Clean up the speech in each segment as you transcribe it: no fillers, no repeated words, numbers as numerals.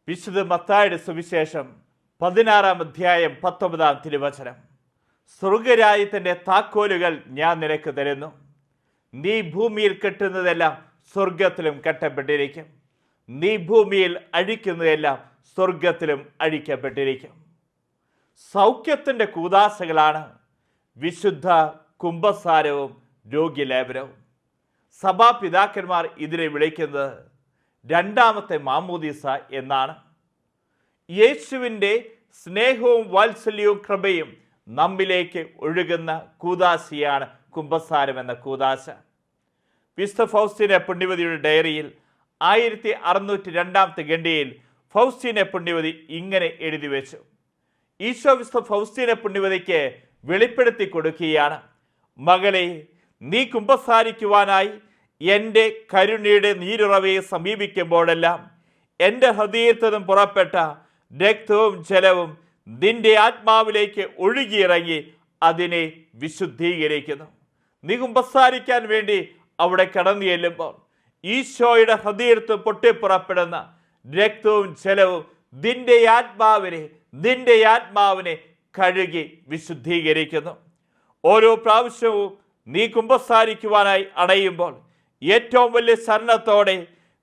വിശുദ്ധ മത്തായിയുടെ സുവിശേഷം 16-ാം അധ്യായം 19-ാം തിരുവചനം. സ്വർഗരാജ്യത്തിൻ്റെ താക്കോലുകൾ ഞാൻ നിനക്ക് തരുന്നു. നീ ഭൂമിയിൽ കെട്ടുന്നതെല്ലാം സ്വർഗത്തിലും കെട്ടപ്പെട്ടിരിക്കും, നീ ഭൂമിയിൽ അഴിക്കുന്നതെല്ലാം സ്വർഗത്തിലും അഴിക്കപ്പെട്ടിരിക്കും. സൗഖ്യത്തിൻ്റെ കൂദാശകളാണ് വിശുദ്ധ കുംഭസാരവും രോഗ്യലേപനവും. സഭാപിതാക്കന്മാർ ഇതിനെ വിളിക്കുന്നത് രണ്ടാമത്തെ മാമോദീസ എന്നാണ്. യേശുവിൻ്റെ സ്നേഹവും വാത്സല്യവും കൃപയും നമ്മിലേക്ക് ഒഴുകുന്ന കൂദാശയാണ് കുംഭസാരം എന്ന കൂദാശ. വിശുദ്ധ ഫൗസ്റ്റീന പുണ്യവതിയുടെ ഡയറിയിൽ 1602 ഖണ്ഡികയിൽ ഫൗസ്റ്റീന പുണ്യവതി ഇങ്ങനെ എഴുതി വെച്ചു. ഈശോ വിശുദ്ധ ഫൗസ്റ്റീന പുണ്യവതിക്ക് വെളിപ്പെടുത്തി കൊടുക്കുകയാണ്: മകളെ, നീ കുംഭസാരിക്കുവാനായി എൻ്റെ കരുണയുടെ നീരുറവയെ സമീപിക്കുമ്പോഴെല്ലാം എൻ്റെ ഹൃദയത്തിൽ നിന്നും പുറപ്പെട്ട രക്തവും ജലവും നിന്റെ ആത്മാവിലേക്ക് ഒഴുകിയിറങ്ങി അതിനെ വിശുദ്ധീകരിക്കുന്നു. നീ കുമ്പസാരിക്കാൻ വേണ്ടി അവിടെ കടന്നു ചെല്ലുമ്പോൾ ഈശോയുടെ ഹൃദയത്തിൽ പൊട്ടിപ്പുറപ്പെടുന്ന രക്തവും ജലവും നിന്റെ ആത്മാവിനെ കഴുകി വിശുദ്ധീകരിക്കുന്നു. ഓരോ പ്രാവശ്യവും നീ കുമ്പസാരിക്കുവാനായി അണയുമ്പോൾ ഏറ്റവും വലിയ ശരണത്തോടെ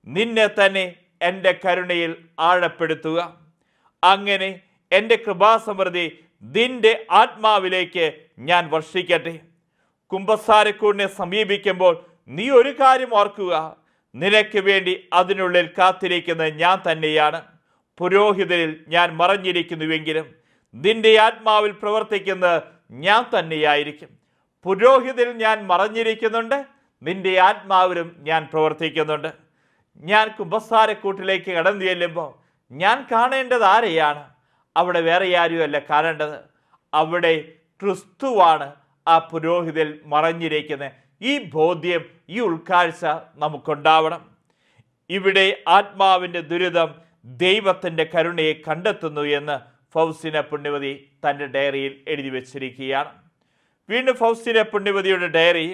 നിന്നെ തന്നെ എൻ്റെ കരുണയിൽ ആഴപ്പെടുത്തുക. അങ്ങനെ എൻ്റെ കൃപാസമൃദ്ധി നിന്റെ ആത്മാവിലേക്ക് ഞാൻ വർഷിക്കട്ടെ. കുംഭസാരക്കൂടിനെ സമീപിക്കുമ്പോൾ നീ ഒരു കാര്യം ഓർക്കുക: നിനക്ക് വേണ്ടി അതിനുള്ളിൽ കാത്തിരിക്കുന്നത് ഞാൻ തന്നെയാണ്. പുരോഹിതനിൽ ഞാൻ മറഞ്ഞിരിക്കുന്നുവെങ്കിലും നിന്റെ ആത്മാവിൽ പ്രവർത്തിക്കുന്നത് ഞാൻ തന്നെയായിരിക്കും. പുരോഹിതനിൽ ഞാൻ മറഞ്ഞിരിക്കുന്നുണ്ട്, നിന്റെ ആത്മാവിലും ഞാൻ പ്രവർത്തിക്കുന്നുണ്ട്. ഞാൻ കുംഭസാരക്കൂട്ടിലേക്ക് കടന്നു ചെല്ലുമ്പോൾ ഞാൻ കാണേണ്ടത് ആരെയാണ്? അവിടെ വേറെ ആരുമല്ല കാണേണ്ടത്, അവിടെ ക്രിസ്തുവാണ് ആ പുരോഹിതൽ മറഞ്ഞിരിക്കുന്നത്. ഈ ബോധ്യം, ഈ ഉൾക്കാഴ്ച നമുക്കുണ്ടാവണം. ഇവിടെ ആത്മാവിൻ്റെ ദുരിതം ദൈവത്തിൻ്റെ കരുണയെ കണ്ടെത്തുന്നു എന്ന് ഫൗസ്റ്റീന പുണ്യവതി തൻ്റെ ഡയറിയിൽ എഴുതി വച്ചിരിക്കുകയാണ്. വീണ്ടും ഫൗസ്റ്റീന പുണ്യവതിയുടെ ഡയറി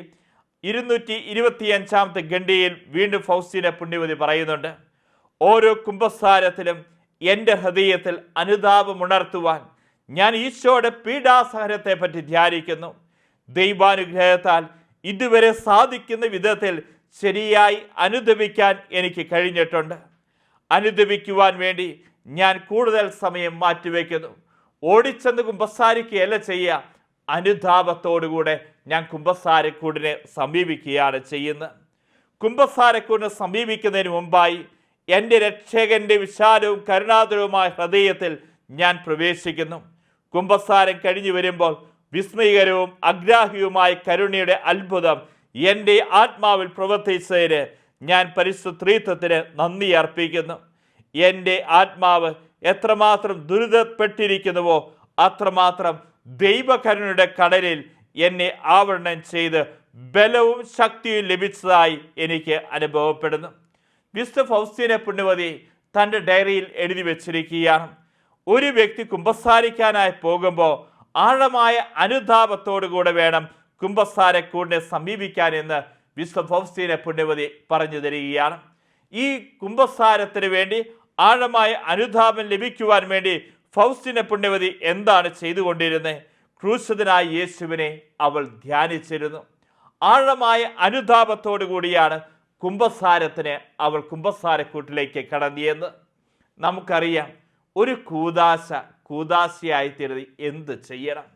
225-ാമത്തെ ഖണ്ഡികയിൽ വീണ്ടും ഫൗസ്റ്റീന പുണ്യവതി പറയുന്നുണ്ട്: ഓരോ കുംഭസാരത്തിലും എൻ്റെ ഹൃദയത്തിൽ അനുതാപമുണർത്തുവാൻ ഞാൻ ഈശോയുടെ പീഡാസഹനത്തെ പറ്റി ധ്യാനിക്കുന്നു. ദൈവാനുഗ്രഹത്താൽ ഇതുവരെ സാധിക്കുന്ന വിധത്തിൽ ശരിയായി അനുദപിക്കാൻ എനിക്ക് കഴിഞ്ഞിട്ടുണ്ട്. അനുദപിക്കുവാൻ വേണ്ടി ഞാൻ കൂടുതൽ സമയം മാറ്റിവെക്കുന്നു. ഓടിച്ചെന്ന് കുമ്പസാരിക്കുകയല്ല ചെയ്യുക, അനുതാപത്തോടുകൂടെ ഞാൻ കുംഭസാരക്കൂടിനെ സമീപിക്കുകയാണ് ചെയ്യുന്നത്. കുംഭസാരക്കൂടിനെ സമീപിക്കുന്നതിന് മുമ്പായി എൻ്റെ രക്ഷകൻ്റെ വിശാലവും കരുണാതുരവുമായ ഹൃദയത്തിൽ ഞാൻ പ്രവേശിക്കുന്നു. കുംഭസാരം കഴിഞ്ഞു വരുമ്പോൾ വിസ്മയകരവും അഗ്രാഹ്യവുമായ കരുണയുടെ അത്ഭുതം എൻ്റെ ആത്മാവിൽ പ്രവർത്തിച്ചതിന് ഞാൻ പരിശുദ്ധ ത്രിത്വത്തിന് നന്ദി അർപ്പിക്കുന്നു. എൻ്റെ ആത്മാവ് എത്രമാത്രം ദുരിതപ്പെട്ടിരിക്കുന്നുവോ അത്രമാത്രം ദൈവകരുണയുടെ കടലിൽ എന്നെ ആവരണം ചെയ്ത് ബലവും ശക്തിയും ലഭിച്ചതായി എനിക്ക് അനുഭവപ്പെടുന്നു. വിശുദ്ധ ഫൗസ്റ്റീന പുണ്യവതി തൻ്റെ ഡയറിയിൽ എഴുതി വച്ചിരിക്കുകയാണ്: ഒരു വ്യക്തി കുമ്പസാരിക്കാനായി പോകുമ്പോൾ ആഴമായ അനുതാപത്തോടുകൂടെ വേണം കുംഭസാരക്കൂടിനെ സമീപിക്കാൻ എന്ന് വിശുദ്ധ ഫൗസ്റ്റീന പുണ്യവതി പറഞ്ഞു തരികയാണ്. ഈ കുംഭസാരത്തിന് വേണ്ടി ആഴമായ അനുതാപം ലഭിക്കുവാൻ വേണ്ടി ഫൗസ്റ്റീന പുണ്യവതി എന്താണ് ചെയ്തുകൊണ്ടിരുന്നത്? ക്രൂശിതനായ യേശുവിനെ അവൾ ധ്യാനിച്ചിരുന്നു. ആഴമായ അനുതാപത്തോടു കൂടിയാണ് കുംഭസാരത്തിന് അവൾ കുംഭസാരക്കൂട്ടിലേക്ക് കടന്നിയെന്ന്. നമുക്കറിയാം, ഒരു കൂദാശയായിത്തീരുന്നത് എന്ത് ചെയ്യണം?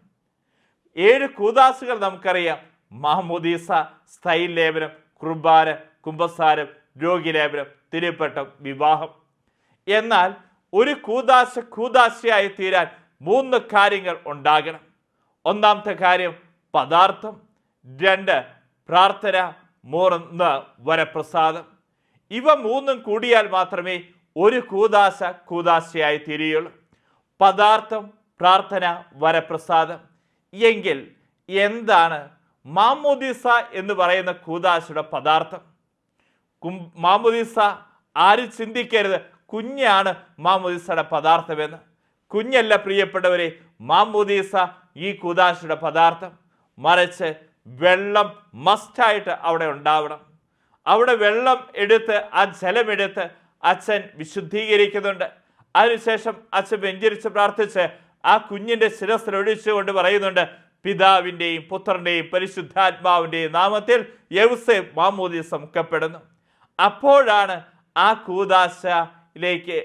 7 കൂദാശകൾ നമുക്കറിയാം: മാമോദീസ, സ്ഥൈലേപനം, കുർബാന, കുംഭസാരം, രോഗിലേപനം, തിരുപ്പട്ടം, വിവാഹം. എന്നാൽ ഒരു കൂദാശയായി തീരാൻ 3 കാര്യങ്ങൾ ഉണ്ടാകണം. ഒന്നാമത്തെ കാര്യം പദാർത്ഥം, 2 പ്രാർത്ഥന, 3 വരപ്രസാദം. ഇവ 3 കൂടിയാൽ മാത്രമേ ഒരു കൂദാശയായി തീരുകയുള്ളൂ. പദാർത്ഥം, പ്രാർത്ഥന, വരപ്രസാദം. എങ്കിൽ എന്താണ് മാമോദീസ എന്ന് പറയുന്ന കൂദാശയുടെ പദാർത്ഥം? മാമോദീസ ആരും ചിന്തിക്കരുത് കുഞ്ഞാണ് മാമോദീസയുടെ പദാർത്ഥമെന്ന്. കുഞ്ഞല്ല പ്രിയപ്പെട്ടവരെ മാമോദീസ ഈ കൂദാശയുടെ പദാർത്ഥം. മറിച്ച് വെള്ളം മസ്റ്റായിട്ട് അവിടെ ഉണ്ടാവണം. അവിടെ വെള്ളം എടുത്ത് ആ ജലമെടുത്ത് അച്ഛൻ വിശുദ്ധീകരിക്കുന്നുണ്ട്. അതിനുശേഷം അച്ഛൻ വെഞ്ചരിച്ച് പ്രാർത്ഥിച്ച് ആ കുഞ്ഞിന്റെ ശിരസ്സിൽ ഒഴിച്ചുകൊണ്ട് പറയുന്നുണ്ട്, പിതാവിൻ്റെയും പുത്രന്റെയും പരിശുദ്ധാത്മാവിൻ്റെയും നാമത്തിൽ യൗസേപ്പ് മാമോദീസ മുക്കപ്പെടുന്നു. അപ്പോഴാണ് ആ കൂദാശയിലേക്ക്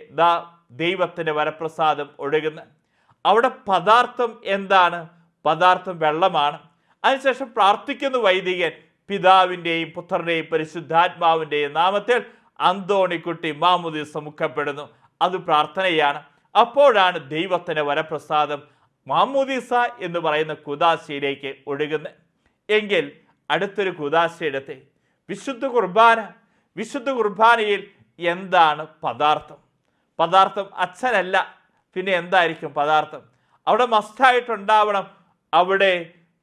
ദൈവത്തിന്റെ വരപ്രസാദം ഒഴുകുന്നത്. അവിടെ പദാർത്ഥം എന്താണ്? പദാർത്ഥം വെള്ളമാണ്. അതിനുശേഷം പ്രാർത്ഥിക്കുന്ന വൈദികൻ, പിതാവിൻ്റെയും പുത്രന്റെയും പരിശുദ്ധാത്മാവിൻ്റെയും നാമത്തിൽ അന്തോണിക്കുട്ടി മാമോദീസ മുക്കപ്പെടുന്നു. അത് പ്രാർത്ഥനയാണ്. അപ്പോഴാണ് ദൈവത്തിന്റെ വരപ്രസാദം മാമോദീസ എന്ന് പറയുന്ന കൂദാശയിലേക്ക് ഒഴുകുന്നത്. എങ്കിൽ അടുത്തൊരു കൂദാശയെടുത്ത് വിശുദ്ധ കുർബാന. വിശുദ്ധ കുർബാനയിൽ എന്താണ് പദാർത്ഥം? പദാർത്ഥം അച്ഛനല്ല, പിന്നെ എന്തായിരിക്കും പദാർത്ഥം? അവിടെ മസ്റ്റായിട്ടുണ്ടാവണം. അവിടെ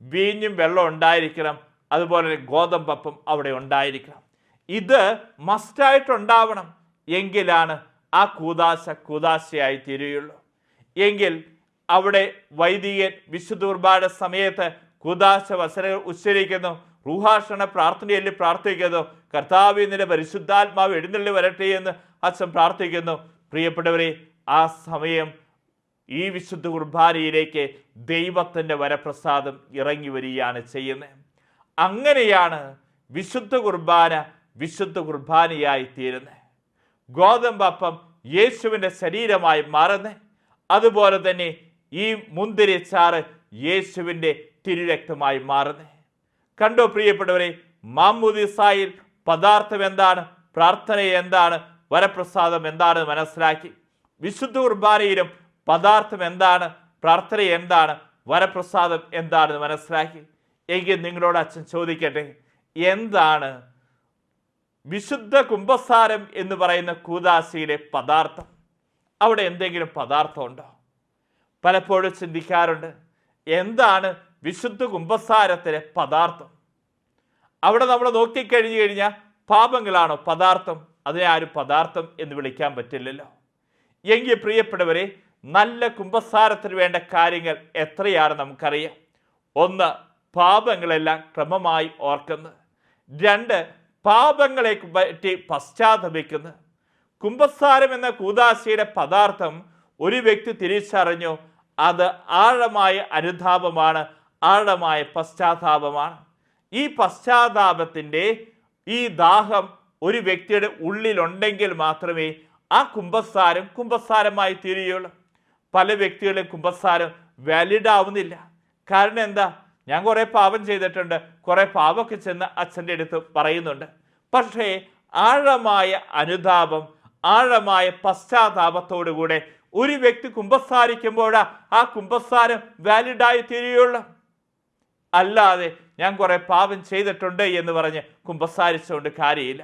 വീഞ്ഞും വെള്ളം ഉണ്ടായിരിക്കണം. അതുപോലെ ഗോതമ്പപ്പം അവിടെ ഉണ്ടായിരിക്കണം. ഇത് മസ്റ്റായിട്ടുണ്ടാവണം. എങ്കിലാണ് ആ കൂദാശയായി തീരുകയുള്ളൂ. എങ്കിൽ അവിടെ വൈദികൻ വിശുദ്ധ കുർബാനയുടെ സമയത്ത് കൂദാശ വചനങ്ങൾ ഉച്ചരിക്കുന്നു. റൂഹാഷണ പ്രാർത്ഥനയിൽ പ്രാർത്ഥിക്കുന്നു, കർത്താവേ നിന്റെ പരിശുദ്ധാത്മാവ് എഴുന്നള്ളി വരട്ടെ എന്ന് അച്ഛൻ പ്രാർത്ഥിക്കുന്നു. പ്രിയപ്പെട്ടവരെ, ആ സമയം ഈ വിശുദ്ധ കുർബാനയിലേക്ക് ദൈവത്തിൻ്റെ വരപ്രസാദം ഇറങ്ങി വരികയാണ് ചെയ്യുന്നത്. അങ്ങനെയാണ് വിശുദ്ധ കുർബാന വിശുദ്ധ കുർബാനയായി തീരുന്നത്. ഗോതമ്പപ്പം യേശുവിൻ്റെ ശരീരമായി മാറുന്നത്. അതുപോലെ തന്നെ ഈ മുന്തിരിച്ചാറ് യേശുവിൻ്റെ തിരുരക്തമായി മാറുന്നത്. കണ്ടോ പ്രിയപ്പെട്ടവരെ, മാമോദീസായിൽ പദാർത്ഥം എന്താണ്, പ്രാർത്ഥന എന്താണ്, വരപ്രസാദം എന്താണെന്ന് മനസ്സിലാക്കി. വിശുദ്ധ കുർബാനയിലും പദാർത്ഥം എന്താണ്, പ്രാർത്ഥന എന്താണ്, വരപ്രസാദം എന്താണെന്ന് മനസ്സിലാക്കി. എങ്കിൽ നിങ്ങളോട് അച്ഛൻ ചോദിക്കട്ടെ, എന്താണ് വിശുദ്ധ കുംഭസാരം എന്ന് പറയുന്ന കൂദാശയിലെ പദാർത്ഥം? അവിടെ എന്തെങ്കിലും പദാർത്ഥം ഉണ്ടോ? പലപ്പോഴും ചിന്തിക്കാറുണ്ട്, എന്താണ് വിശുദ്ധ കുംഭസാരത്തിലെ പദാർത്ഥം? അവിടെ നമ്മൾ നോക്കിക്കഴിഞ്ഞു കഴിഞ്ഞാൽ പാപങ്ങളാണോ പദാർത്ഥം? അതിനെ ആരും പദാർത്ഥം എന്ന് വിളിക്കാൻ പറ്റില്ലല്ലോ. എങ്കിൽ പ്രിയപ്പെട്ടവരെ, നല്ല കുംഭസാരത്തിന് വേണ്ട കാര്യങ്ങൾ എത്രയാണ് നമുക്കറിയാം. 1, പാപങ്ങളെല്ലാം ക്രമമായി ഓർക്കുന്നത്. 2, പാപങ്ങളെ പറ്റി പശ്ചാത്തപിക്കുന്നത്. കുംഭസാരം എന്ന കൂദാശയുടെ പദാർത്ഥം ഒരു വ്യക്തി തിരിച്ചറിഞ്ഞു, അത് ആഴമായ അനുതാപമാണ്, ആഴമായ പശ്ചാത്താപമാണ്. ഈ പശ്ചാത്താപത്തിൻ്റെ ഈ ദാഹം ഒരു വ്യക്തിയുടെ ഉള്ളിലുണ്ടെങ്കിൽ മാത്രമേ ആ കുംഭസാരമായി തീരുകയുള്ളൂ. പല വ്യക്തികളുടെ കുംഭസാരം വാലിഡ് ആവുന്നില്ല. കാരണം എന്താ? ഞാൻ കുറേ പാപം ചെയ്തിട്ടുണ്ട്, കുറേ പാപമൊക്കെ ചെന്ന് അച്ഛൻ്റെ അടുത്ത് പറയുന്നുണ്ട്. പക്ഷേ ആഴമായ അനുതാപം, ആഴമായ പശ്ചാത്താപത്തോടുകൂടെ ഒരു വ്യക്തി കുമ്പസാരിക്കുമ്പോഴാ ആ കുമ്പസാരം വാലിഡായി തീരുകയുള്ളൂ. അല്ലാതെ ഞാൻ കുറെ പാപം ചെയ്തിട്ടുണ്ട് എന്ന് പറഞ്ഞ് കുമ്പസാരിച്ചുകൊണ്ട് കാര്യമില്ല.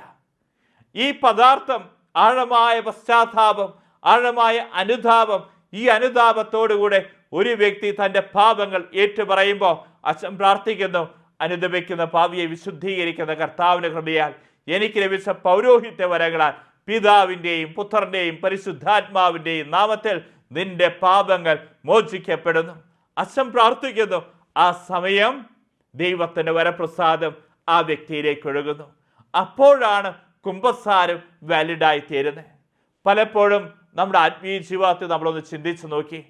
ഈ പദാർത്ഥം ആഴമായ പശ്ചാത്താപം, ആഴമായ അനുതാപം, ഈ അനുതാപത്തോടുകൂടെ ഒരു വ്യക്തി തൻ്റെ പാപങ്ങൾ ഏറ്റുപറയുമ്പോൾ അച്ഛൻ പ്രാർത്ഥിക്കുന്നു, അനുദപിക്കുന്ന പാപിയെ വിശുദ്ധീകരിക്കുന്ന കർത്താവിന്റെ കൃപയാൽ എനിക്ക് ലഭിച്ച പൗരോഹിത്യ വരങ്ങളാൽ പിതാവിൻ്റെയും പുത്രന്റെയും പരിശുദ്ധാത്മാവിൻ്റെയും നാമത്തിൽ നിന്റെ പാപങ്ങൾ മോചിക്കപ്പെടുന്നു. അച്ഛൻ പ്രാർത്ഥിക്കുന്നു. ആ സമയം ദൈവത്തിൻ്റെ വരപ്രസാദം ആ വ്യക്തിയിലേക്ക് ഒഴുകുന്നു. അപ്പോഴാണ് കുംഭസാരം വാലിഡായി തീരുന്നത്. പലപ്പോഴും നമ്മുടെ ആത്മീയ ജീവിതത്തിൽ നമ്മളൊന്ന് ചിന്തിച്ചു നോക്കി,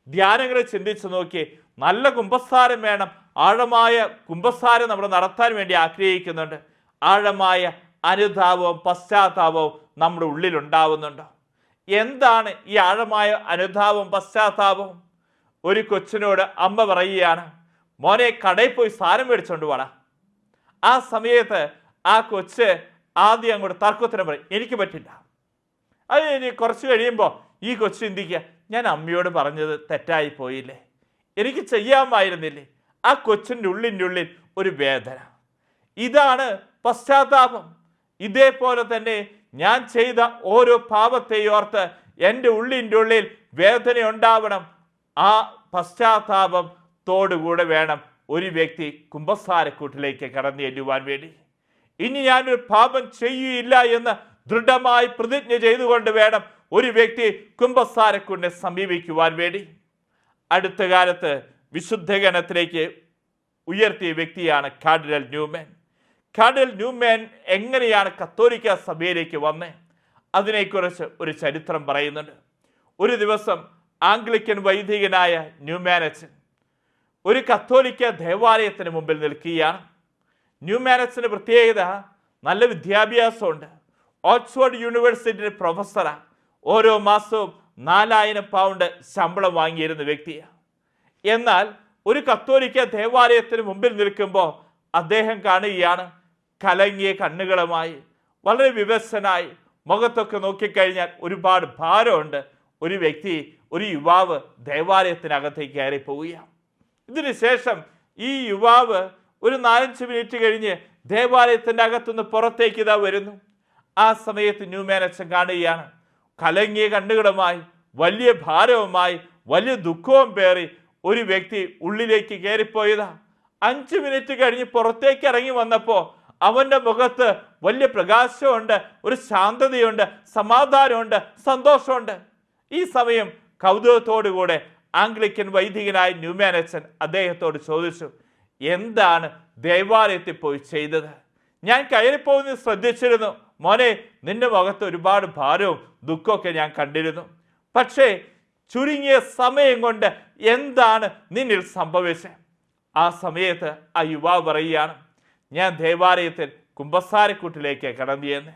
ധ്യാനങ്ങളെ ചിന്തിച്ചു നോക്കി. നല്ല കുംഭസാരം വേണം. ആഴമായ കുംഭസാരം നമ്മൾ നടത്താൻ വേണ്ടി ആഗ്രഹിക്കുന്നുണ്ട്. ആഴമായ അനുതാപവും പശ്ചാത്താപവും നമ്മുടെ ഉള്ളിൽ ഉണ്ടാവുന്നുണ്ടോ? എന്താണ് ഈ ആഴമായ അനുതാപവും പശ്ചാത്താപവും? ഒരു കൊച്ചിനോട് അമ്മ പറയുകയാണ്, മോനെ കടയിൽ പോയി സാധനം മേടിച്ചോണ്ട് പോടാ. ആ സമയത്ത് ആ കൊച്ച് ആദ്യം അങ്ങോട്ട് തർക്കത്തിന് പറയും, എനിക്ക് പറ്റില്ല. അത് ഇനി കുറച്ച് കഴിയുമ്പോൾ ഈ കൊച്ചു ചിന്തിക്കുക, ഞാൻ അമ്മയോട് പറഞ്ഞത് തെറ്റായി പോയില്ലേ, എനിക്ക് ചെയ്യാമായിരുന്നില്ലേ. ആ കൊച്ചിൻ്റെ ഉള്ളിൽ ഒരു വേദന. ഇതാണ് പശ്ചാത്താപം. ഇതേപോലെ തന്നെ ഞാൻ ചെയ്ത ഓരോ പാപത്തെയും ഓർത്ത് എൻ്റെ ഉള്ളിൽ വേദന ഉണ്ടാവണം. ആ പശ്ചാത്താപത്തോടുകൂടെ വേണം ഒരു വ്യക്തി കുമ്പസാരക്കൂട്ടിലേക്ക് കടന്നു ചെല്ലുവാൻ വേണ്ടി. ഇനി ഞാനൊരു പാപം ചെയ്യില്ല എന്ന് ദൃഢമായി പ്രതിജ്ഞ ചെയ്തുകൊണ്ട് വേണം ഒരു വ്യക്തി കുമ്പസാരക്കൂട്ടിനെ സമീപിക്കുവാൻ വേണ്ടി. അടുത്ത കാലത്ത് വിശുദ്ധഗണത്തിലേക്ക് ഉയർത്തിയ വ്യക്തിയാണ് കാർഡിനൽ ന്യൂമാൻ. കാർഡിനൽ ന്യൂമാൻ എങ്ങനെയാണ് കത്തോലിക്ക സഭയിലേക്ക് വന്നത്? അതിനെക്കുറിച്ച് ഒരു ചരിത്രം പറയുന്നുണ്ട്. ഒരു ദിവസം ആംഗ്ലിക്കൻ വൈദികനായ ന്യൂമാൻ അച്ഛൻ ഒരു കത്തോലിക്ക ദേവാലയത്തിന് മുമ്പിൽ നിൽക്കുകയാണ്. ന്യൂമാൻ അച്ഛൻ്റെ പ്രത്യേകത നല്ല വിദ്യാഭ്യാസമുണ്ട്. ഓക്സ്ഫോർഡ് യൂണിവേഴ്സിറ്റിയുടെ പ്രൊഫസറാണ്. ഓരോ മാസവും 4000 പൗണ്ട് ശമ്പളം വാങ്ങിയിരുന്ന വ്യക്തിയാണ്. എന്നാൽ ഒരു കത്തോലിക്ക ദേവാലയത്തിന് മുമ്പിൽ നിൽക്കുമ്പോൾ അദ്ദേഹം കാണുകയാണ് കലങ്ങിയ കണ്ണുകളുമായി, വളരെ വിവശനായി, മുഖത്തൊക്കെ നോക്കിക്കഴിഞ്ഞാൽ ഒരുപാട് ഭാരമുണ്ട് ഒരു വ്യക്തി, ഒരു യുവാവ് ദേവാലയത്തിനകത്തേക്ക് കയറി പോവുകയാണ്. ഇതിന് ശേഷം ഈ യുവാവ് ഒരു 4-5 മിനിറ്റ് കഴിഞ്ഞ് ദേവാലയത്തിൻ്റെ അകത്തുനിന്ന് പുറത്തേക്ക് ഇതാ വരുന്നു. ആ സമയത്ത് ന്യൂമാൻ അച്ഛൻ കാണുകയാണ് കലങ്ങിയ കണ്ണുകളുമായി, വലിയ ഭാരവുമായി, വലിയ ദുഃഖവും പേറി ഒരു വ്യക്തി ഉള്ളിലേക്ക് കയറിപ്പോയതാ. 5 മിനിറ്റ് കഴിഞ്ഞ് പുറത്തേക്ക് ഇറങ്ങി വന്നപ്പോൾ അവൻ്റെ മുഖത്ത് വലിയ പ്രകാശമുണ്ട്, ഒരു ശാന്തതയുണ്ട്, സമാധാനമുണ്ട്, സന്തോഷമുണ്ട്. ഈ സമയം കൗതുകത്തോടുകൂടെ ആംഗ്ലിക്കൻ വൈദികനായ ന്യൂമാൻ അച്ഛൻ അദ്ദേഹത്തോട് ചോദിച്ചു, എന്താണ് ദേവാലയത്തിൽ പോയി ചെയ്തത്? ഞാൻ കയറിപ്പോകുന്നത് ശ്രദ്ധിച്ചിരുന്നു മോനെ, നിന്റെ മുഖത്ത് ഒരുപാട് ഭാരവും ദുഃഖമൊക്കെ ഞാൻ കണ്ടിരുന്നു. പക്ഷേ ചുരുങ്ങിയ സമയം കൊണ്ട് എന്താണ് നിന്നിൽ സംഭവിച്ചത്? ആ സമയത്ത് ആ യുവാവ് പറയുകയാണ്, ഞാൻ ദേവാലയത്തിൽ കുമ്പസാരക്കൂട്ടിലേക്ക് കടന്നിയെന്ന്.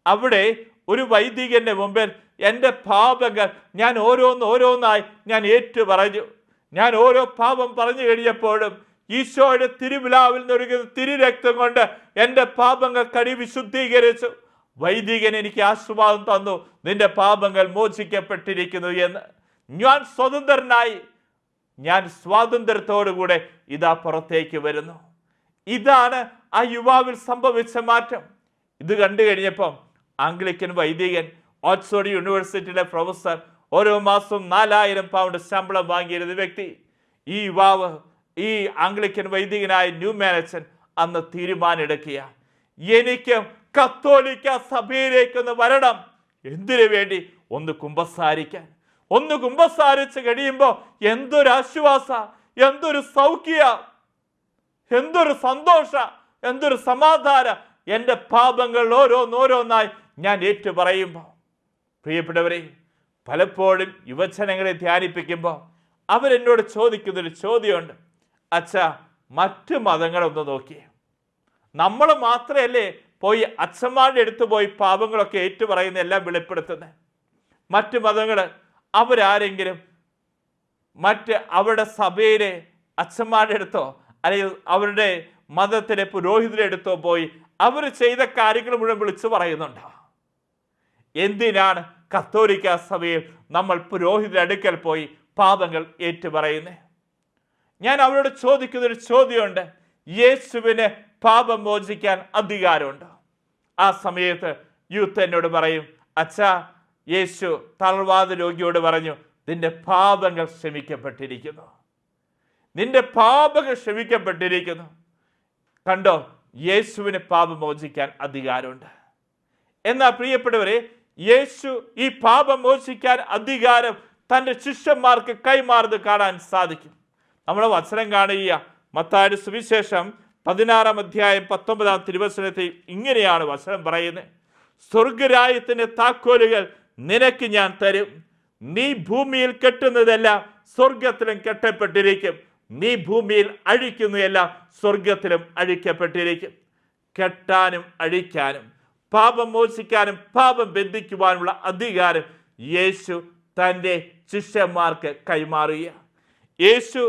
അവിടെ ഒരു വൈദികന്റെ മുമ്പിൽ എൻ്റെ പാപങ്ങൾ ഞാൻ ഓരോന്നായി ഞാൻ ഏറ്റുപറഞ്ഞു. ഞാൻ ഓരോ പാപം പറഞ്ഞു കഴിഞ്ഞപ്പോഴും ഈശോയുടെ തിരുവിലാവിൽ നിന്നൊഴുകുന്ന തിരുരക്തം കൊണ്ട് എൻ്റെ പാപങ്ങൾ കഴുകി വിശുദ്ധീകരിച്ചു. വൈദികൻ എനിക്ക് ആശീർവാദം തന്നു, നിന്റെ പാപങ്ങൾ മോചിക്കപ്പെട്ടിരിക്കുന്നു എന്ന്. ഞാൻ സ്വതന്ത്രനായി, ഞാൻ സ്വാതന്ത്ര്യത്തോടുകൂടെ ഇതാ പുറത്തേക്ക് വരുന്നു. ഇതാണ് ആ യുവാവിൽ സംഭവിച്ച മാറ്റം. ഇത് കണ്ടു കഴിഞ്ഞപ്പം ആംഗ്ലിക്കൻ വൈദികൻ, ഓക്സ്ഫോർഡ് യൂണിവേഴ്സിറ്റിയിലെ പ്രൊഫസർ, ഓരോ മാസവും 4000 പൗണ്ട് ശമ്പളം വാങ്ങിയിരുന്ന വ്യക്തി, ഈ യുവാവ്, ഈ ആംഗ്ലിക്കൻ വൈദികനായ ന്യൂമാൻ അച്ഛൻ അന്ന് തീരുമാനമെടുക്കുക, എനിക്ക് കത്തോലിക്ക സഭയിലേക്കൊന്ന് വരണം. എന്തിനു വേണ്ടി? ഒന്ന് കുമ്പസാരിക്കാൻ. ഒന്ന് കുമ്പസാരിച്ച് കഴിയുമ്പോൾ എന്തൊരു ആശ്വാസ, എന്തൊരു സൗഖ്യ, എന്തൊരു സന്തോഷ, എന്തൊരു സമാധാനം. എൻ്റെ പാപങ്ങൾ ഓരോന്നായി ഞാൻ ഏറ്റുപറയുമ്പോൾ. പ്രിയപ്പെട്ടവരെ, പലപ്പോഴും യുവജനങ്ങളെ ധ്യാനിപ്പിക്കുമ്പോൾ അവരെന്നോട് ചോദിക്കുന്നൊരു ചോദ്യമുണ്ട്, അച്ഛാ, മറ്റു മതങ്ങളൊന്ന് നോക്കിയേ, നമ്മൾ മാത്രമല്ലേ പോയി അച്ഛന്മാരുടെ അടുത്ത് പോയി പാപങ്ങളൊക്കെ ഏറ്റുപറയുന്ന എല്ലാം വെളിപ്പെടുത്തുന്നത്? മറ്റു മതങ്ങൾ അവരാരെങ്കിലും അവരുടെ സഭയിലെ അച്ഛന്മാരുടെ അടുത്തോ അല്ലെങ്കിൽ അവരുടെ മതത്തിലെ പുരോഹിതരുടെ അടുത്തോ പോയി അവർ ചെയ്ത കാര്യങ്ങൾ മുഴുവൻ വിളിച്ചു പറയുന്നുണ്ടോ? എന്തിനാണ് കത്തോലിക്ക സഭയിൽ നമ്മൾ പുരോഹിതരുടെ അടുക്കൽ പോയി പാപങ്ങൾ ഏറ്റുപറയുന്നത്? ഞാൻ അവരോട് ചോദിക്കുന്നൊരു ചോദ്യമുണ്ട്, യേശുവിന് പാപം മോചിക്കാൻ അധികാരമുണ്ടോ? ആ സമയത്ത് യൂത്ത് എന്നോട് പറയും, അച്ഛാ, യേശു തളർവാദ രോഗിയോട് പറഞ്ഞു, നിന്റെ പാപങ്ങൾ ക്ഷമിക്കപ്പെട്ടിരിക്കുന്നു, നിന്റെ പാപങ്ങൾ ക്ഷമിക്കപ്പെട്ടിരിക്കുന്നു. കണ്ടോ, യേശുവിന് പാപം മോചിക്കാൻ അധികാരമുണ്ട്. എന്നാൽ പ്രിയപ്പെട്ടവരെ, യേശു ഈ പാപം മോചിക്കാൻ അധികാരം തൻ്റെ ശിഷ്യന്മാർക്ക് കൈമാറുന്നത് കാണാൻ സാധിക്കും. നമ്മൾ വചനം കാണുക, മത്തായിയുടെ സുവിശേഷം 16-ാം അധ്യായം 19-ാം തിരുവചനത്തിൽ ഇങ്ങനെയാണ് വചനം പറയുന്നത്, സ്വർഗരാജ്യത്തിന്റെ താക്കോലുകൾ നിനക്ക് ഞാൻ തരും. നീ ഭൂമിയിൽ കെട്ടുന്നതെല്ലാം സ്വർഗത്തിലും കെട്ടപ്പെട്ടിരിക്കും, നീ ഭൂമിയിൽ അഴിക്കുന്നതെല്ലാം സ്വർഗത്തിലും അഴിക്കപ്പെട്ടിരിക്കും. കെട്ടാനും അഴിക്കാനും പാപം മോചിക്കാനും പാപം ബന്ധിക്കുവാനുള്ള അധികാരം യേശു തൻ്റെ ശിഷ്യന്മാർക്ക് കൈമാറുക. യേശു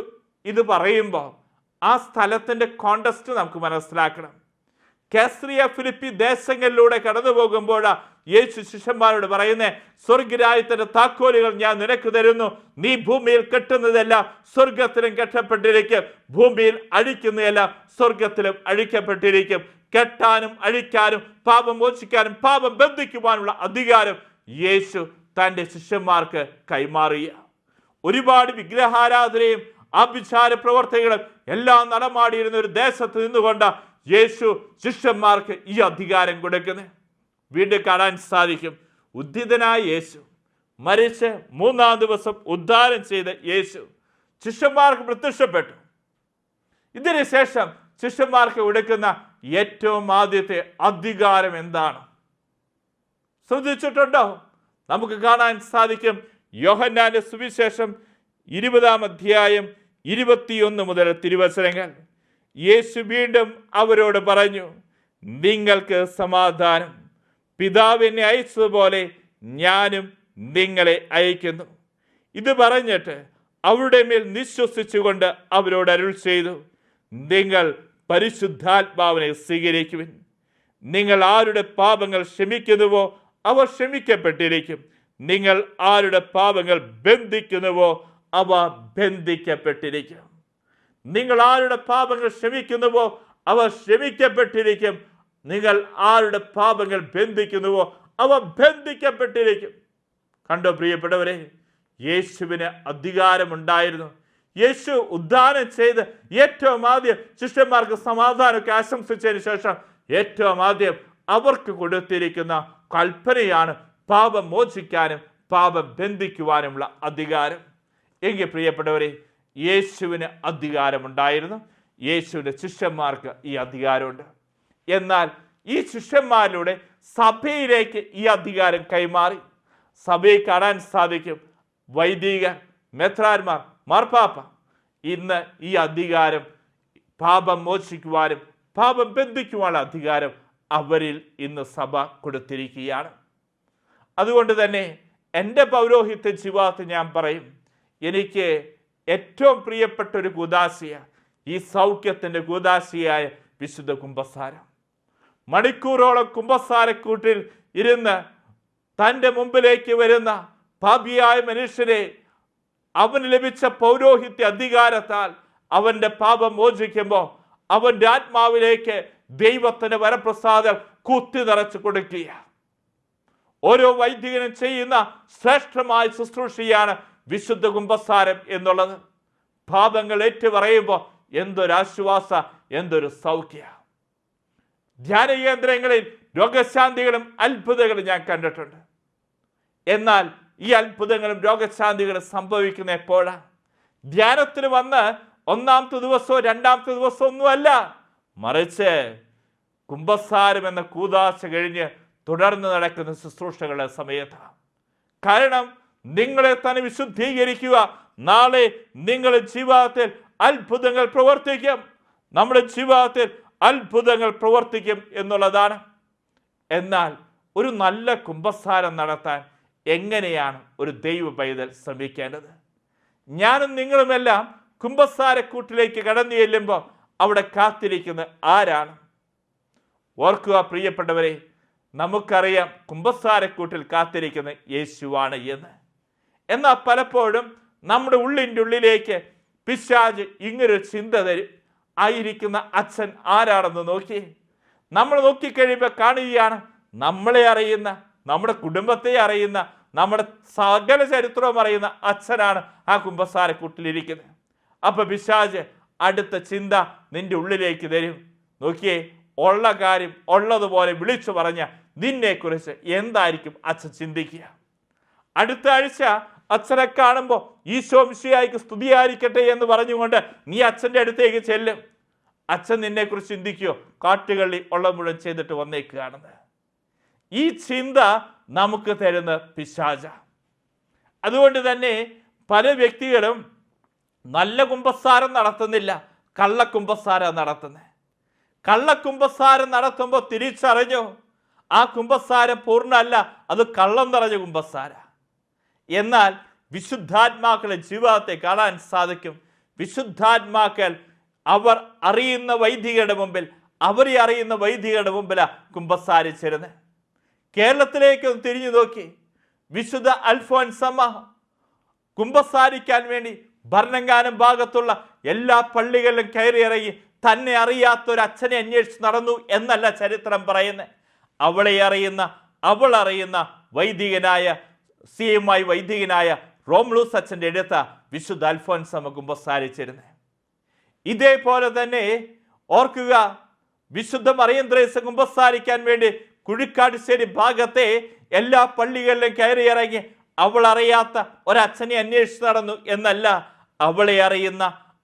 ഇത് പറയുമ്പോൾ ആ സ്ഥലത്തിൻ്റെ കോണ്ടസ്റ്റ് നമുക്ക് മനസ്സിലാക്കണം. കാസ്രിയ ഫിലിപ്പി ദേശങ്ങളിലൂടെ കടന്നു പോകുമ്പോഴാണ് യേശു ശിഷ്യന്മാരോട് പറയുന്നത്, സ്വർഗരാജ്യത്തിന്റെ താക്കോലുകൾ ഞാൻ നിനക്ക് തരുന്നു, നീ ഭൂമിയിൽ കെട്ടുന്നതെല്ലാം സ്വർഗത്തിലും കെട്ടപ്പെട്ടിരിക്കും, ഭൂമിയിൽ അഴിക്കുന്നതെല്ലാം സ്വർഗത്തിലും അഴിക്കപ്പെട്ടിരിക്കും. കെട്ടാനും അഴിക്കാനും പാപം മോചിക്കാനും പാപം ബന്ധിക്കുവാനുള്ള അധികാരം യേശു തൻ്റെ ശിഷ്യന്മാർക്ക് കൈമാറുക. ഒരുപാട് വിഗ്രഹാരാധനയും ആഭിചാര പ്രവർത്തനങ്ങളും എല്ലാം നടമാടിയിരുന്ന ഒരു ദേശത്ത് നിന്നുകൊണ്ട് യേശു ശിഷ്യന്മാർക്ക് ഈ അധികാരം കൊടുക്കുന്നത് വീണ്ടും കാണാൻ സാധിക്കും. ഉദ്ധിതനായ യേശു, മരിച്ച് 3-ാം ദിവസം ഉദ്ധാരം ചെയ്ത യേശു ശിഷ്യന്മാർക്ക് പ്രത്യക്ഷപ്പെട്ടു. ഇതിന് ശേഷം ശിഷ്യന്മാർക്ക് കൊടുക്കുന്ന ഏറ്റവും ആദ്യത്തെ അധികാരം എന്താണ്? ശ്രദ്ധിച്ചിട്ടുണ്ടോ? നമുക്ക് കാണാൻ സാധിക്കും, യോഹന്നാന്റെ സുവിശേഷം 20-ാം അധ്യായം 21 മുതൽ തിരുവചനങ്ങൾ. യേശു വീണ്ടും അവരോട് പറഞ്ഞു, നിങ്ങൾക്ക് സമാധാനം. പിതാവ് എന്നെ അയച്ചതുപോലെ ഞാനും നിങ്ങളെ അയക്കുന്നു. ഇത് പറഞ്ഞിട്ട് അവരുടെ മേൽ നിശ്വസിച്ചുകൊണ്ട് അവരോട് അരുൾ ചെയ്തു, നിങ്ങൾ പരിശുദ്ധാത്മാവിനെ സ്വീകരിക്കുവിൻ. നിങ്ങൾ ആരുടെ പാപങ്ങൾ ക്ഷമിക്കുന്നുവോ അവ ക്ഷമിക്കപ്പെട്ടിരിക്കും. നിങ്ങൾ ആരുടെ പാപങ്ങൾ ബന്ധിക്കുന്നുവോ അവ ബന്ധിക്കപ്പെട്ടിരിക്കും. നിങ്ങൾ ആരുടെ പാപങ്ങൾ ക്ഷമിക്കുന്നുവോ അവ ക്ഷമിക്കപ്പെട്ടിരിക്കും. നിങ്ങൾ ആരുടെ പാപങ്ങൾ ബന്ധിക്കുന്നുവോ അവ ബന്ധിക്കപ്പെട്ടിരിക്കും. കണ്ടോ പ്രിയപ്പെട്ടവരെ, യേശുവിന് അധികാരമുണ്ടായിരുന്നു. യേശു ഉദ്ധാനം ചെയ്ത് ഏറ്റവും ആദ്യം ശിഷ്യന്മാർക്ക് സമാധാനമൊക്കെ ആശംസിച്ചതിന് ശേഷം ഏറ്റവും ആദ്യം അവർക്ക് കൊടുത്തിരിക്കുന്ന കൽപ്പനയാണ് പാപം മോചിക്കാനും പാപം ബന്ധിക്കുവാനുമുള്ള അധികാരം. എങ്കിൽ പ്രിയപ്പെട്ടവരെ, യേശുവിന് അധികാരമുണ്ടായിരുന്നു. യേശുവിൻ്റെ ശിഷ്യന്മാർക്ക് ഈ അധികാരമുണ്ട്. എന്നാൽ ഈ ശിഷ്യന്മാരിലൂടെ സഭയിലേക്ക് ഈ അധികാരം കൈമാറി. സഭയെ കാണാൻ സാധിക്കും, വൈദികർ, മെത്രാന്മാർ, മാർപ്പാപ്പ ഇന്ന് ഈ അധികാരം പാപം മോചിക്കുവാനും പാപം ബന്ധിക്കുവാനുള്ള അധികാരം അവരിൽ ഇന്ന് സഭ കൊടുത്തിരിക്കുകയാണ്. അതുകൊണ്ട് തന്നെ എൻ്റെ പൗരോഹിത്യ ജീവിതത്തിൽ ഞാൻ പറയും, എനിക്ക് ഏറ്റവും പ്രിയപ്പെട്ട ഒരു കൂദാശിയ ഈ സൗഖ്യത്തിൻ്റെ കൂദാശിയായ വിശുദ്ധ കുമ്പസാരം. മണിക്കൂറോളം കുമ്പസാരക്കൂട്ടിൽ ഇരുന്ന് തൻ്റെ മുമ്പിലേക്ക് വരുന്ന പാപിയായ മനുഷ്യരെ അവന് ലഭിച്ച പൗരോഹിത്യ അധികാരത്താൽ അവൻ്റെ പാപം മോചിക്കുമ്പോൾ അവൻ്റെ ആത്മാവിലേക്ക് ദൈവത്തിൻ്റെ വരപ്രസാദം കുത്തി നിറച്ചു കൊടുക്കുക. ഓരോ വൈദികനും ചെയ്യുന്ന ശ്രേഷ്ഠമായ ശുശ്രൂഷയാണ് വിശുദ്ധ കുമ്പസാരം എന്നുള്ളത്. പാപങ്ങൾ ഏറ്റുപറയുമ്പോൾ എന്തൊരാശ്വാസ, എന്തൊരു സൗഖ്യ. ധ്യാന കേന്ദ്രങ്ങളിൽ രോഗശാന്തികളും അത്ഭുതങ്ങളും ഞാൻ കണ്ടിട്ടുണ്ട്. എന്നാൽ ഈ അത്ഭുതങ്ങളും രോഗശാന്തികളും സംഭവിക്കുന്ന എപ്പോഴാണ്? ധ്യാനത്തിന് വന്ന് ഒന്നാമത്തെ ദിവസമോ രണ്ടാമത്തെ ദിവസമോ ഒന്നുമല്ല, മറിച്ച് കുമ്പസാരം എന്ന കൂദാശ കഴിഞ്ഞ് തുടർന്ന് നടക്കുന്ന ശുശ്രൂഷകളുടെ സമയത്താണ്. കാരണം നിങ്ങളെ തന്നെ വിശുദ്ധീകരിക്കുക. നാളെ നിങ്ങളുടെ ജീവിതത്തിൽ അത്ഭുതങ്ങൾ പ്രവർത്തിക്കും. നമ്മുടെ ജീവിതത്തിൽ അത്ഭുതങ്ങൾ പ്രവർത്തിക്കും എന്നുള്ളതാണ്. എന്നാൽ ഒരു നല്ല കുമ്പസാരം നടത്താൻ എങ്ങനെയാണ് ഒരു ദൈവ പൈതൽ ശ്രമിക്കേണ്ടത്? ഞാനും നിങ്ങളുമെല്ലാം കുമ്പസാരക്കൂട്ടിലേക്ക് കടന്നു ചെല്ലുമ്പോൾ അവിടെ കാത്തിരിക്കുന്ന ആരാണ്? ഓർക്കുക പ്രിയപ്പെട്ടവരെ, നമുക്കറിയാം കുമ്പസാരക്കൂട്ടിൽ കാത്തിരിക്കുന്ന യേശുവാണ് എന്ന്. എന്നാൽ പലപ്പോഴും നമ്മുടെ ഉള്ളിൻ്റെ ഉള്ളിലേക്ക് പിശാച് ഇങ്ങനൊരു ചിന്ത തരും, ആയിരിക്കുന്ന അച്ഛൻ ആരാണെന്ന് നോക്കി. നമ്മൾ നോക്കിക്കഴിയുമ്പോൾ കാണുകയാണ്, നമ്മളെ അറിയുന്ന, നമ്മുടെ കുടുംബത്തെ അറിയുന്ന, നമ്മുടെ സകല ചരിത്രവും അറിയുന്ന അച്ഛനാണ് ആ കുമ്പസാരക്കൂട്ടിലിരിക്കുന്നത്. അപ്പൊ പിശാച് അടുത്ത ചിന്ത നിന്റെ ഉള്ളിലേക്ക് തരും. നോക്കിയേ, ഉള്ള കാര്യം ഉള്ളതുപോലെ വിളിച്ചു പറഞ്ഞ നിന്നെക്കുറിച്ച് എന്തായിരിക്കും അച്ഛൻ ചിന്തിക്കുക? അടുത്ത ആഴ്ച അച്ഛനെ കാണുമ്പോൾ ഈശോ മിശിഹായ്ക്ക് സ്തുതിയായിരിക്കട്ടെ എന്ന് പറഞ്ഞുകൊണ്ട് നീ അച്ഛൻ്റെ അടുത്തേക്ക് ചെല്ലും. അച്ഛൻ നിന്നെക്കുറിച്ച് ചിന്തിക്കുകയോ കാട്ടുകള്ളി ഉള്ള മുഴുവൻ ചെയ്തിട്ട് വന്നേക്കുകയാണെന്ന്. ഈ ചിന്ത നമുക്ക് തരുന്ന പിശാച. അതുകൊണ്ട് തന്നെ പല വ്യക്തികളും നല്ല കുമ്പസാരം നടത്തുന്നില്ല, കള്ളക്കുമ്പസാരം നടത്തുന്നത്. കള്ളക്കുമ്പസാരം നടത്തുമ്പോൾ തിരിച്ചറിഞ്ഞു, ആ കുമ്പസാരം പൂർണ്ണമല്ല, അത് കള്ളം നിറഞ്ഞ കുമ്പസാര. എന്നാൽ വിശുദ്ധാത്മാക്കളെ ജീവിതത്തെ കാണാൻ സാധിക്കും. വിശുദ്ധാത്മാക്കൾ അവർ അറിയുന്ന വൈദികരുടെ മുമ്പിൽ, അവരെ അറിയുന്ന വൈദികരുടെ മുമ്പിലാണ് കുമ്പസാരിച്ചിരുന്നത്. കേരളത്തിലേക്ക് ഒന്ന് തിരിഞ്ഞു നോക്കി, വിശുദ്ധ അൽഫോൻസമ്മ കുമ്പസാരിക്കാൻ വേണ്ടി ഭരണങ്ങാനം ഭാഗത്തുള്ള എല്ലാ പള്ളികളിലും കയറിയിറങ്ങി തന്നെ അറിയാത്തൊരു അച്ഛനെ അന്വേഷിച്ച് നടന്നു എന്നല്ല ചരിത്രം പറയുന്നത്. അവൾ അറിയുന്ന വൈദികനായ CMI വൈദികനായ റോംലൂസ് അച്ഛൻ്റെ അടുത്ത വിശുദ്ധ അൽഫോൻസമ്മ കുമ്പസാരിച്ചിരുന്നത്. ഇതേപോലെ തന്നെ ഓർക്കുക, വിശുദ്ധ മറിയം ത്രേസ്യ കുമ്പസാരിക്കാൻ വേണ്ടി കുഴിക്കാട്ടുശ്ശേരി ഭാഗത്തെ എല്ലാ പള്ളികളിലും കയറിയിറങ്ങി അവൾ അറിയാത്ത ഒരച്ഛനെ അന്വേഷിച്ച് നടന്നു എന്നല്ല,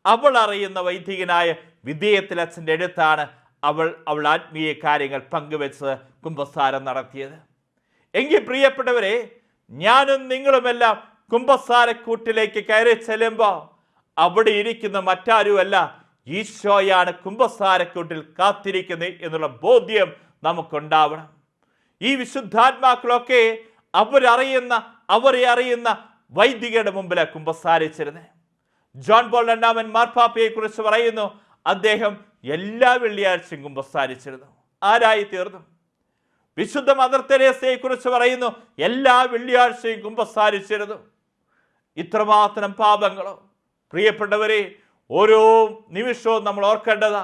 അവൾ അറിയുന്ന വൈദികനായ വിധേയത്തിൽ അച്ഛൻ്റെ അടുത്താണ് അവൾ ആത്മീയ കാര്യങ്ങൾ പങ്കുവെച്ച് കുമ്പസാരം നടത്തിയത്. എങ്കിൽ പ്രിയപ്പെട്ടവരെ, ഞാനും നിങ്ങളുമെല്ലാം കുമ്പസാരക്കൂട്ടിലേക്ക് കയറി ചെല്ലുമ്പോൾ അവിടെ ഇരിക്കുന്ന മറ്റാരുമല്ല, ഈശോയാണ് കുമ്പസാരക്കൂട്ടിൽ കാത്തിരിക്കുന്നത് എന്നുള്ള ബോധ്യം നമുക്കുണ്ടാവണം. ഈ വിശുദ്ധാത്മാക്കളൊക്കെ അവരെ അറിയുന്ന വൈദികരുടെ മുമ്പിലാണ് കുമ്പസാരിച്ചിരുന്നത്. ജോൺ പോൾ രണ്ടാമൻ മാർപ്പാപ്പയെ കുറിച്ച് പറയുന്നു, അദ്ദേഹം എല്ലാ വെള്ളിയാഴ്ചയും കുമ്പസാരിച്ചിരുന്നു. ആരായി തീർന്നു? വിശുദ്ധ മദർ തെരേസയെ കുറിച്ച് പറയുന്നു, എല്ലാ വെള്ളിയാഴ്ചയും കുമ്പസാരിച്ചിരുന്നു. ഇത്രമാത്രം പാപങ്ങളോ? പ്രിയപ്പെട്ടവരെ, ഓരോ നിമിഷവും നമ്മൾ ഓർക്കേണ്ടതാ,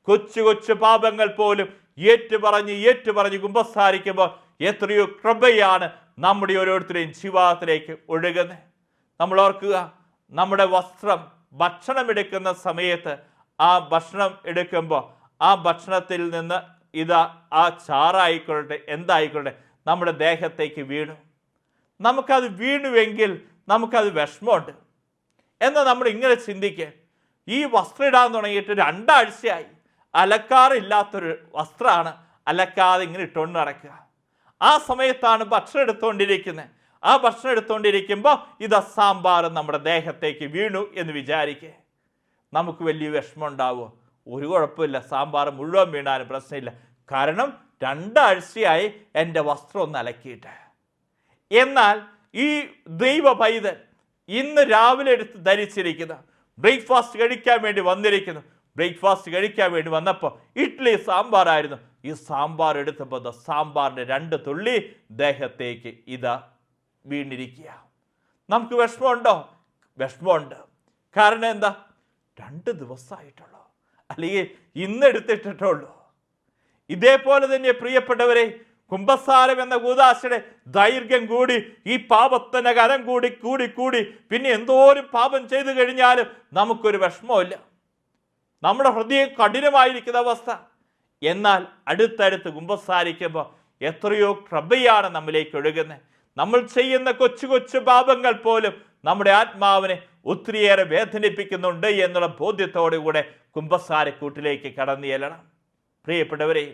കൊച്ചു കൊച്ചു പാപങ്ങൾ പോലും ഏറ്റുപറഞ്ഞ് കുമ്പസാരിക്കുമ്പോൾ എത്രയോ കൃപയാണ് നമ്മുടെ ഓരോരുത്തരെയും ജീവിതത്തിലേക്ക് ഒഴുകുന്നത്. നമ്മൾ ഓർക്കുക, നമ്മുടെ വസ്ത്രം, ഭക്ഷണം എടുക്കുന്ന സമയത്ത് ആ ഭക്ഷണം എടുക്കുമ്പോൾ ആ ഭക്ഷണത്തിൽ നിന്ന് ആ ചാറായിക്കൊള്ളട്ടെ എന്തായിക്കൊള്ളട്ടെ നമ്മുടെ ദേഹത്തേക്ക് വീണു. നമുക്കത് വീണുവെങ്കിൽ നമുക്കത് വിഷമമുണ്ട്. എന്നാൽ നമ്മൾ ഇങ്ങനെ ചിന്തിക്കുക, ഈ വസ്ത്രം ഇടാൻ തുടങ്ങിയിട്ട് 2 ആഴ്ചയായി, അലക്കാറില്ലാത്തൊരു വസ്ത്രമാണ്, അലക്കാതെ ഇങ്ങനെ ഇട്ടുകൊണ്ട് നടക്കുക. ആ സമയത്താണ് ഭക്ഷണം എടുത്തുകൊണ്ടിരിക്കുന്നത്. ആ ഭക്ഷണം എടുത്തുകൊണ്ടിരിക്കുമ്പോൾ സാമ്പാർ നമ്മുടെ ദേഹത്തേക്ക് വീണു എന്ന് വിചാരിക്കുക. നമുക്ക് വലിയ വിഷമം ഉണ്ടാവുമോ? ഒരു കുഴപ്പമില്ല, സാമ്പാർ മുഴുവൻ വീണാലും പ്രശ്നമില്ല. കാരണം 2 ആഴ്ചയായി എൻ്റെ വസ്ത്രം ഒന്ന് അലക്കിയിട്ട്. എന്നാൽ ഈ ദൈവ പൈതൽ ഇന്ന് രാവിലെ എടുത്ത് ധരിച്ചിരിക്കുന്ന, ബ്രേക്ക്ഫാസ്റ്റ് കഴിക്കാൻ വേണ്ടി വന്നപ്പോൾ ഇഡ്ഡലി സാമ്പാറായിരുന്നു. ഈ സാമ്പാർ എടുത്തപ്പോൾ സാമ്പാറിൻ്റെ 2 തുള്ളി ദേഹത്തേക്ക് വീണിരിക്കുക. നമുക്ക് വിഷമമുണ്ടോ? വിഷമമുണ്ട്. കാരണം എന്താ? 2 ദിവസമായിട്ടുള്ളൂ, അല്ലെങ്കിൽ ഇന്ന് എടുത്തിട്ടുള്ളൂ. ഇതേപോലെ തന്നെ പ്രിയപ്പെട്ടവരെ, കുമ്പസാരം എന്ന കൂദാശയുടെ ദൈർഘ്യം കൂടി, ഈ പാപത്തിന്റെ കരം കൂടി പിന്നെ എന്തോരം പാപം ചെയ്തു കഴിഞ്ഞാലും നമുക്കൊരു വിഷമമില്ല. നമ്മുടെ ഹൃദയം കഠിനമായിരിക്കുന്ന അവസ്ഥ. എന്നാൽ അടുത്തടുത്ത് കുമ്പസാരിക്കുമ്പോൾ എത്രയോ കൃപയാണ് നമ്മിലേക്ക് ഒഴുകുന്നത്. നമ്മൾ ചെയ്യുന്ന കൊച്ചു കൊച്ചു പാപങ്ങൾ പോലും നമ്മുടെ ആത്മാവിനെ ഒത്തിരിയേറെ വേദനിപ്പിക്കുന്നുണ്ട് എന്നുള്ള ബോധ്യത്തോടു കൂടെ കുമ്പസാരക്കൂട്ടിലേക്ക് കടന്നു ചെല്ലണം. പ്രിയപ്പെട്ടവരെ,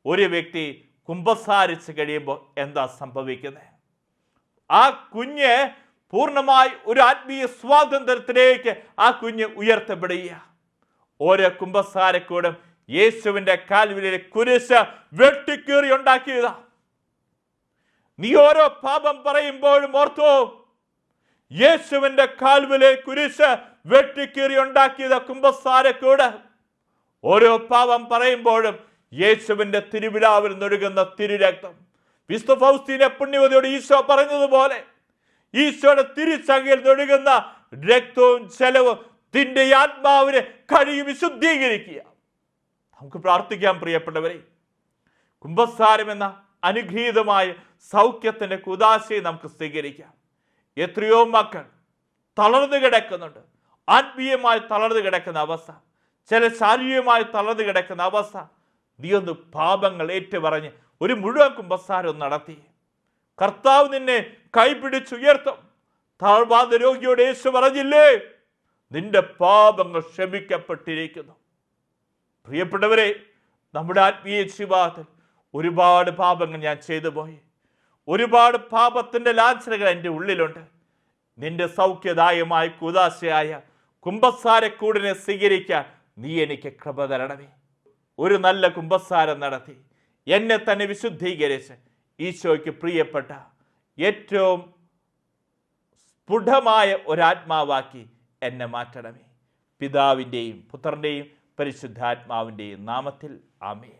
ഒരു വ്യക്തി കുമ്പസാരിച്ച് കഴിയുമ്പോൾ എന്താ സംഭവിക്കുന്നത്? ആ കുഞ്ഞ് പൂർണ്ണമായി ഒരു ആത്മീയ സ്വാതന്ത്ര്യത്തിലേക്ക് ആ കുഞ്ഞ് ഉയർത്തപ്പെടുക. ഓരോ കുമ്പസാരക്കൂടും യേശുവിന്റെ കാൽവരിയിലെ കുരിശ് വെട്ടിക്കീറി ഉണ്ടാക്കിയതാ. നീ ഓരോ പാപം പറയുമ്പോഴും ഓർത്തോ, യേശുവിന്റെ കാൽവരിയിലെ കുരിശ് വെട്ടിക്കീറി ഉണ്ടാക്കിയതാ കുമ്പസാരക്കൂട്. ഓരോ പാപം പറയുമ്പോഴും യേശുവിന്റെ തിരുവിലാവിൽ നിന്നൊഴുകുന്ന തിരുരക്തം. വിശുദ്ധ ഫൗസ്തീന പുണ്യവതിയോട് ഈശോ പറഞ്ഞതുപോലെ ഈശോയുടെ തിരുച്ചങ്കയിൽ നിന്നൊഴുകുന്ന രക്തവും ജലവും നിന്റെ ആത്മാവിനെ കഴുകി വിശുദ്ധീകരിക്കുക. നമുക്ക് പ്രാർത്ഥിക്കാം പ്രിയപ്പെട്ടവരെ. കുമ്പസാരം എന്ന അനുഗ്രഹീതമായ സൗഖ്യത്തിന്റെ കൂദാശയെ നമുക്ക് സ്വീകരിക്കാം. എത്രയോ മക്കൾ തളർന്നു കിടക്കുന്നുണ്ട്, ആത്മീയമായി തളർന്നു കിടക്കുന്ന അവസ്ഥ, ചില ശാരീരികമായി തളർന്നു കിടക്കുന്ന അവസ്ഥ. നീ ഒന്ന് പാപങ്ങൾ ഏറ്റുപറഞ്ഞ് ഒരു മുഴുവൻ കുമ്പസാരം നടത്തി. കർത്താവ് നിന്നെ കൈപിടിച്ചുയർത്തും. താഴ്വാദ രോഗിയോട് യേശു പറഞ്ഞില്ലേ, നിന്റെ പാപങ്ങൾ ക്ഷമിക്കപ്പെട്ടിരിക്കുന്നു. പ്രിയപ്പെട്ടവരെ, നമ്മുടെ ആത്മീയ ജീവിതത്തിൽ ഒരുപാട് പാപങ്ങൾ ഞാൻ ചെയ്തു പോയി. ഒരുപാട് പാപത്തിന്റെ ലാഞ്ചനകൾ എൻ്റെ ഉള്ളിലുണ്ട്. നിന്റെ സൗഖ്യദായമായ കൂദാശയായ കുമ്പസാരക്കൂടിനെ സ്വീകരിക്കാൻ നീ എനിക്ക് കൃപ തരണമേ. ഒരു നല്ല കുമ്പസാരം നടത്തി എന്നെ തന്നെ വിശുദ്ധീകരിച്ച് ഈശോയ്ക്ക് പ്രിയപ്പെട്ട ഏറ്റവും സ്ഫുടമായ ഒരാത്മാവാക്കി എന്നെ മാറ്റണമേ. പിതാവിൻ്റെയും പുത്രൻ്റെയും പരിശുദ്ധാത്മാവിൻ്റെയും നാമത്തിൽ ആമേൻ.